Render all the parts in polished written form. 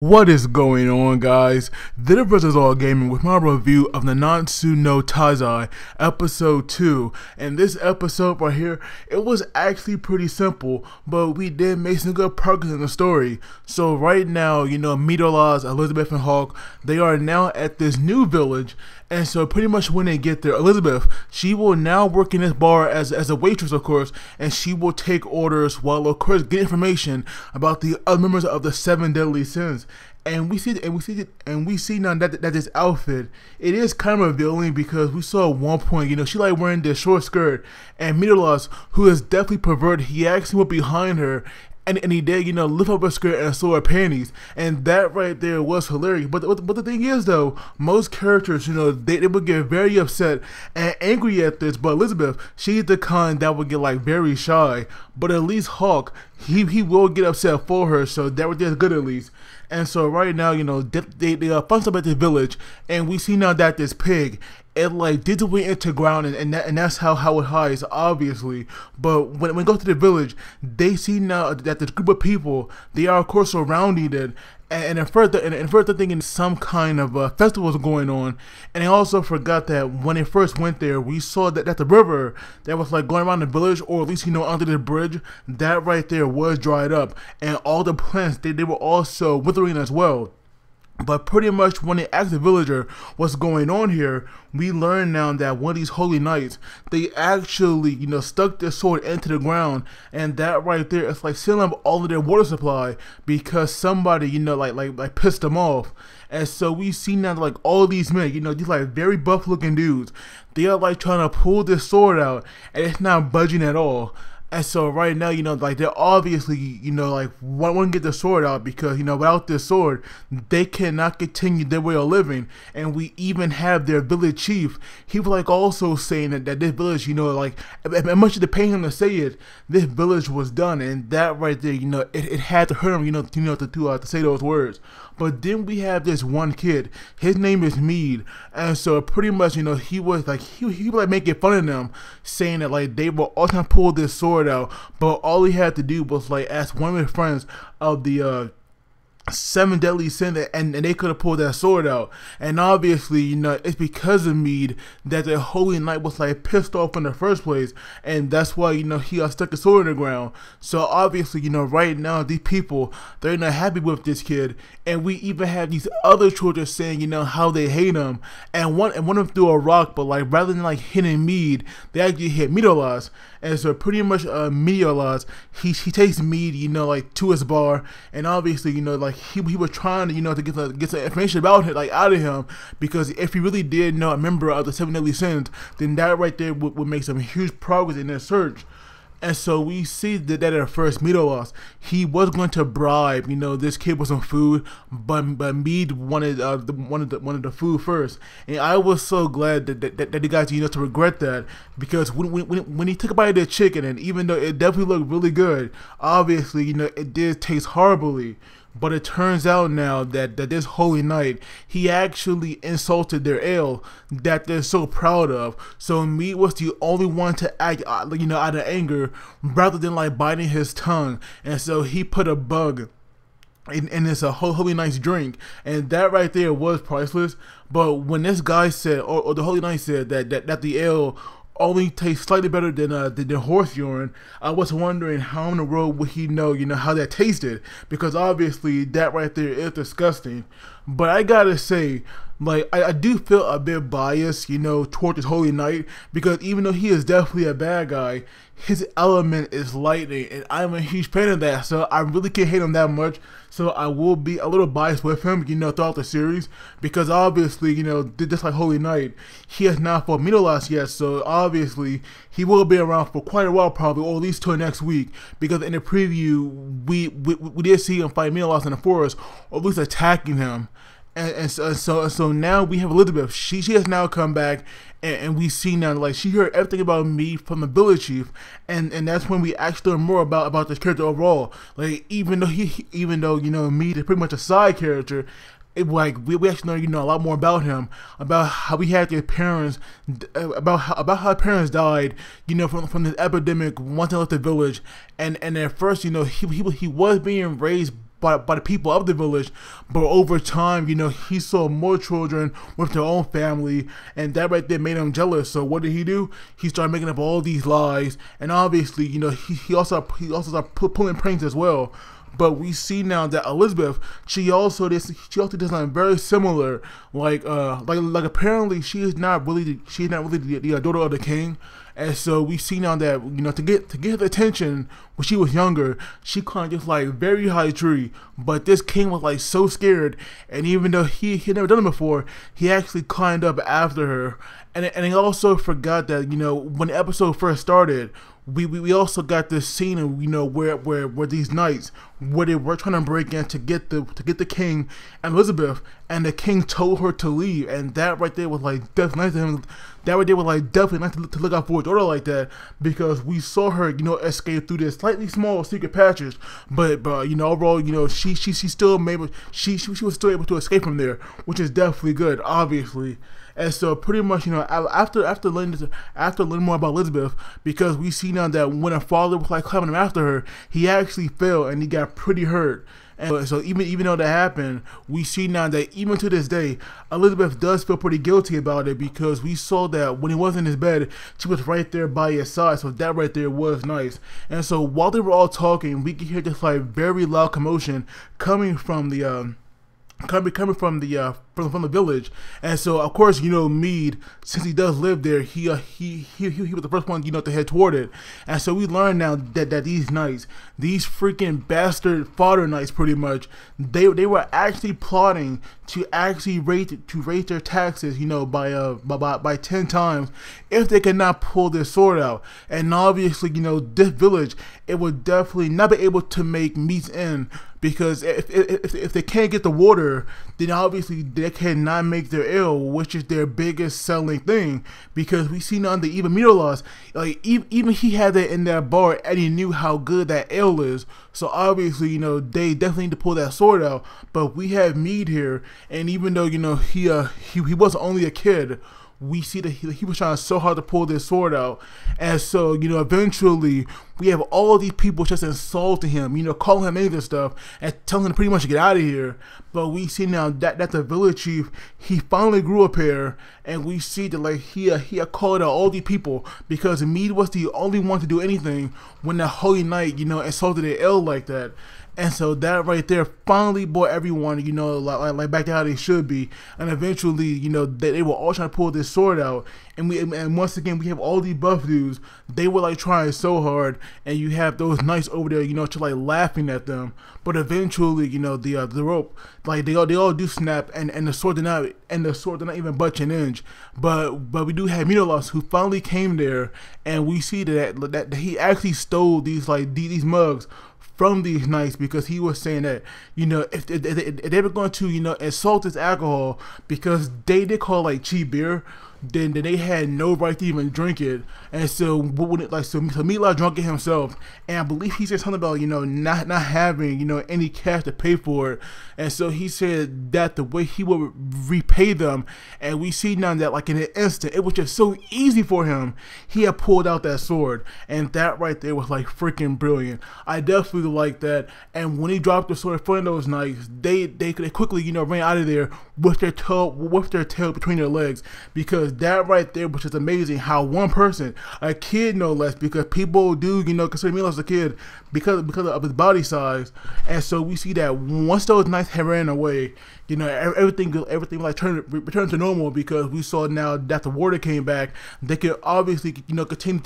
What is going on, guys? This is All Gaming with my review of the七つの大罪episode 2. And this episode right here, it was actually pretty simple, but we did make some good progress in the story. So right now, Meliodas, Elizabeth, and Hawk, they are now at this new village. And so pretty much when they get there, Elizabeth, she will now work in this bar as a waitress, of course, and she will take orders while, of course, get information about the other members of the 7 deadly sins. And we see now that this outfit, it is kind of revealing because we saw at one point, she like wearing this short skirt, and Meliodas, who is definitely perverted, he actually went behind her. And he did, lift up her skirt and saw her panties, and that right there was hilarious. But the thing is, though, most characters, they would get very upset and angry at this. But Elizabeth, she's the kind that would get like very shy. But at least Hawk, he will get upset for her, so that was good at least. And so right now, they find something at the village, and we see now that this pig, it like did the way into ground, and that's how it hides, obviously. But when we go to the village, they see now that this group of people, they are of course surrounding it, and further thinking some kind of festival is going on. And I also forgot that when they first went there, we saw that the river that was like going around the village, or at least under the bridge, that right there was dried up, and all the plants they were also withering as well. But pretty much when they asked the villager what's going on here, we learn now that one of these holy knights, they actually, stuck their sword into the ground, and that right there is like sealing up all of their water supply because somebody, like pissed them off. And so we see now like all of these men, these like very buff looking dudes, they are like trying to pull this sword out, and it's not budging at all. And so right now, like they're obviously, like want to get the sword out because, without this sword, they cannot continue their way of living. And we even have their village chief. He was like also saying that this village, like as much as they pay him to say it, this village was done. And that right there, it had to hurt him, to say those words. But then we have this one kid. His name is Mead, and so pretty much, he was like he was like making fun of them, saying that like they were all trying to pull this sword out, but all he had to do was like ask one of his friends of the 7 deadly sins, and they could have pulled that sword out. And obviously, it's because of Mead that the holy knight was like pissed off in the first place, and that's why he stuck his sword in the ground. So obviously, right now these people, they're not happy with this kid, and we even have these other children saying how they hate him, and one of them threw a rock, but like rather than like hitting Mead, they actually hit Meliodas. And so pretty much Meliodas, he takes Mead like to his bar, and obviously like he was trying to get some information about him, like out of him, because if he really did know a member of the 7 deadly sins, then that right there would make some huge progress in their search. And so we see that at first Meliodas, he was going to bribe this kid with some food, but Mead wanted the food first. And I was so glad that he got to regret that, because when he took a bite of the chicken, and even though it definitely looked really good, obviously it did taste horribly. But it turns out now that this holy knight, he actually insulted their ale that they're so proud of. So Mead was the only one to act, out of anger, rather than like biting his tongue. And so he put a bug in this holy knight's drink, and that right there was priceless. But when this guy said, or the holy knight said that the ale only tastes slightly better than horse urine, I was wondering how in the world would he know, how that tasted, because obviously that right there is disgusting. But I gotta say, like, I do feel a bit biased, toward this holy knight, because even though he is definitely a bad guy, his element is lightning, and I'm a huge fan of that, so I really can't hate him that much. So I will be a little biased with him, throughout the series, because obviously, just like Holy Knight, he has not fought Meliodas yet, so obviously he will be around for quite a while, probably, or at least till next week, because in the preview, we did see him fight Meliodas in the forest, or at least attacking him. And so now we have Elizabeth. She has now come back, and we see now like she heard everything about me from the village chief, and that's when we actually learn more about this character overall. Like even though Mead is pretty much a side character, like we actually learn a lot more about him, about how we had their parents, about how parents died, from this epidemic once they left the village, and at first he was being raised by the people of the village, but over time, he saw more children with their own family, and that right there made him jealous. So what did he do? He started making up all these lies, and obviously, he also started pulling pranks as well. But we see now that Elizabeth, she also does something very similar. Like apparently she is not really the daughter of the king, and so we see now that to get the attention when she was younger, she climbed just like very high tree. But this king was like so scared, and even though he had never done it before, he actually climbed up after her. And he also forgot that when the episode first started, we also got this scene of where these knights, where they were trying to break in to get the king and Elizabeth, and the king told her to leave, and that right there was like definitely nice to him. That right there was like definitely nice to look out for his daughter like that, because we saw her escape through this slightly small secret passage, but overall she still she was still able to escape from there, which is definitely good, obviously. And so pretty much, after learning more about Elizabeth, because we see now that when her father was like coming after her, he actually fell and he got pretty hurt. And so even though that happened, we see now that even to this day, Elizabeth does feel pretty guilty about it, because we saw that when he was in his bed, she was right there by his side. So that right there was nice. And so while they were all talking, we could hear this like very loud commotion coming from the from the village. And so of course Mead, since he does live there, he was the first one to head toward it. And so we learn now that these knights, these freaking bastard fodder knights, pretty much they were actually plotting to actually raise their taxes by 10 times if they could not pull their sword out. And obviously this village, it would definitely not be able to make Mead's end, because if they can't get the water, then obviously they cannot make their ale, which is their biggest selling thing. Because we see on the even Meliodas, like even he had that in that bar, and he knew how good that ale is. So obviously they definitely need to pull that sword out. But we have Mead here, and even though he was only a kid, we see that he was trying so hard to pull this sword out. And so eventually we have all these people just insulting him, calling him any of this stuff and telling him to pretty much get out of here. But we see now that the village chief, he finally grew up here, and we see that like he had called out all these people, because Mead was the only one to do anything when the Holy Knight insulted the ill like that. And so that right there finally brought everyone, like back to how they should be. And eventually, they were all trying to pull this sword out. And once again, we have all these buff dudes. They were like trying so hard, and you have those knights over there, to like laughing at them. But eventually, the rope, like they all do snap, and the sword did not even budge an inch. But we do have Meliodas, who finally came there, and we see that he actually stole these mugs from these knights, because he was saying that if they were going to insult this alcohol, because they did call like cheap beer, then they had no right to even drink it. And so so Mead drunk it himself, and I believe he said something about not having any cash to pay for it. And so he said that the way he would repay them, and we see now that like in an instant, it was just so easy for him. He had pulled out that sword, and that right there was like freaking brilliant. I definitely like that. And when he dropped the sword in front of those knights, they quickly ran out of there with their tail between their legs, because that right there was just amazing. How one person, a kid no less, because people do consider me as a kid because of his body size. And so we see that once those knights had ran away, everything returned to normal, because we saw now that the water came back. They can obviously continue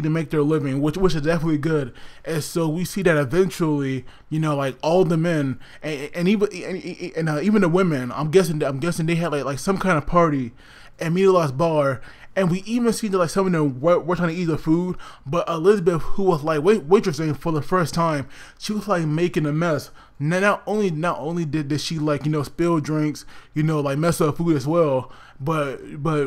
to make their living, which is definitely good. And so we see that eventually like all the men and even the women, I'm guessing they had like some kind of party at Meliodas' bar. And we even see that like some of them were trying to eat the food, but Elizabeth, who was like waitressing for the first time, she was like making a mess. Not only did she like spill drinks, like mess up food as well, but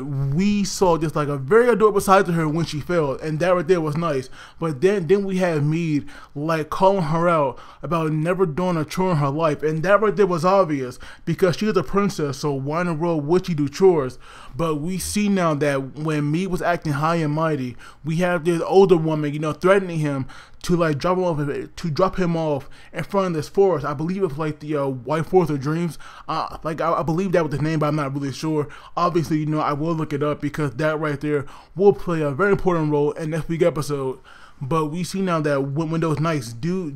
we saw just like a very adorable side to her when she fell, and that right there was nice. But then we have Mead like calling her out about never doing a chore in her life, and that right there was obvious, because she is a princess, so why in the world would she do chores? But we see now that when Mead was acting high and mighty, we have this older woman threatening him to like drop him off in front of this forest. I believe it's like the White Forest of Dreams. Like I believe that was the name, but I'm not really sure. Obviously, you know, I will look it up because that right there will play a very important role in next week's episode. But we see now that when those knights do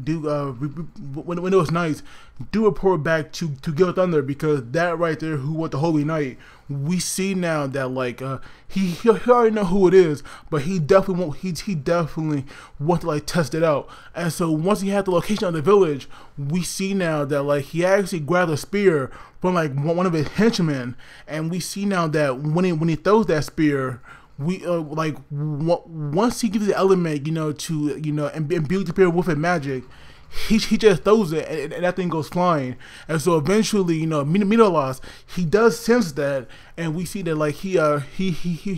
report back to Gilthunder, because that right there, who was the Holy Knight, we see now that like he already know who it is, but he definitely wants to like test it out. And so once he had the location of the village, we see now that like he actually grabbed a spear from like one of his henchmen, and we see now that when he throws that spear, we like once he gives the element, you know, to imbue the spear with magic, he just throws it, and that thing goes flying. And so eventually, you know, Meliodas, he does sense that, and we see that like he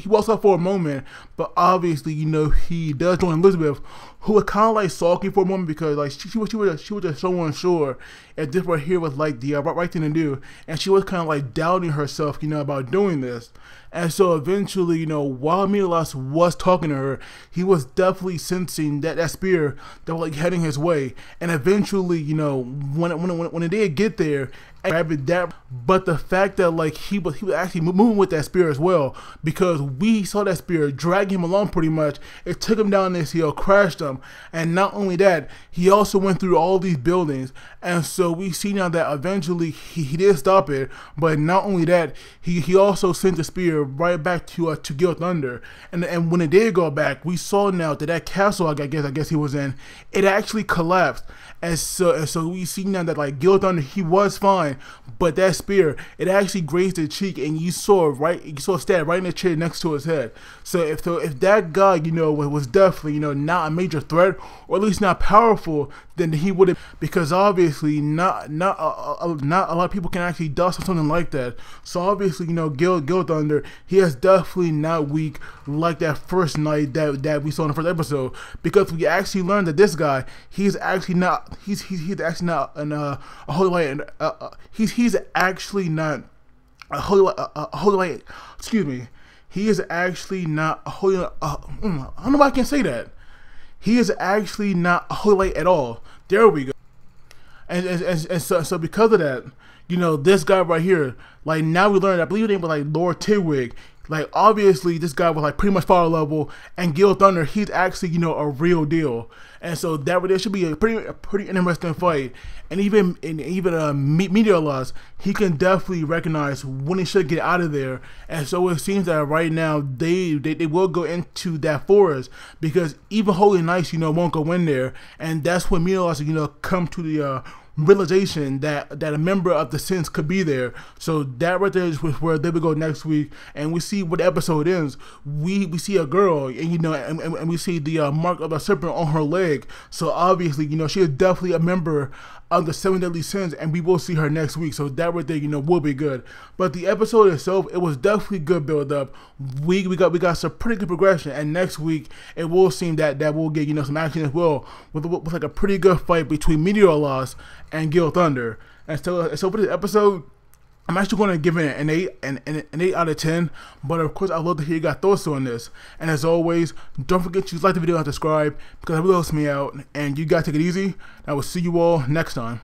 walks up for a moment, but obviously, you know, he does join Elizabeth, who was kind of like sulky for a moment, because like she was just so unsure if this right here was like the right thing to do, and she was kind of like doubting herself, you know, about doing this. And so eventually, you know, while Meliodas was talking to her, he was definitely sensing that spear that was like heading his way. And eventually, you know, when it did get there, that, but the fact that like he was actually moving with that spear as well, because we saw that spear drag him along pretty much. It took him down this hill, crashed him, and not only that, he also went through all these buildings. And so we see now that eventually he did stop it, but not only that, he also sent the spear right back to Gilthunder. And when it did go back, we saw now that castle, I guess he was in, it actually collapsed. And so we see now that like Gilthunder, he was fine, but that spear, it actually grazed his cheek, and you saw a stab right in the chair next to his head. So if that guy, you know, was definitely, you know, not a major threat, or at least not powerful, then he would have, because obviously not a lot of people can actually dodge something like that. So obviously, you know, Gilthunder, he is definitely not weak like that first knight that we saw in the first episode, because we actually learned that this guy, he's actually not a holy light. He's actually not a holy light. Excuse me. He is actually not a holy. I don't know why I can't say that. He is actually not a holy light at all. There we go. And so because of that, you know, this guy right here, like now we learned, I believe his name was like Lord Tidwig. Like obviously this guy was like pretty much fire level, and Gilthunder, he's actually, you know, a real deal. And so there should be a pretty interesting fight. And even Meliodas, he can definitely recognize when he should get out of there. And so it seems that right now they will go into that forest, because even Holy Knights, you know, won't go in there. And that's when Meliodas, you know, come to the realization that a member of the Sins could be there. So that right there is where they will go next week, and we see what the episode ends. We see a girl, and you know, and we see the mark of a serpent on her leg. So obviously, you know, she is definitely a member of the 7 deadly sins, and we will see her next week. So that right there, you know, will be good. But the episode itself, it was definitely good build up. We got some pretty good progression, and next week it will seem that we'll get, you know, some action as well, with like a pretty good fight between Meliodas and Gilthunder. And so for this episode, I'm actually going to give it an 8 out of 10. But of course, I'd love to hear your thoughts on this. And as always, don't forget to like the video and subscribe, because it really helps me out. And you guys take it easy. I will see you all next time.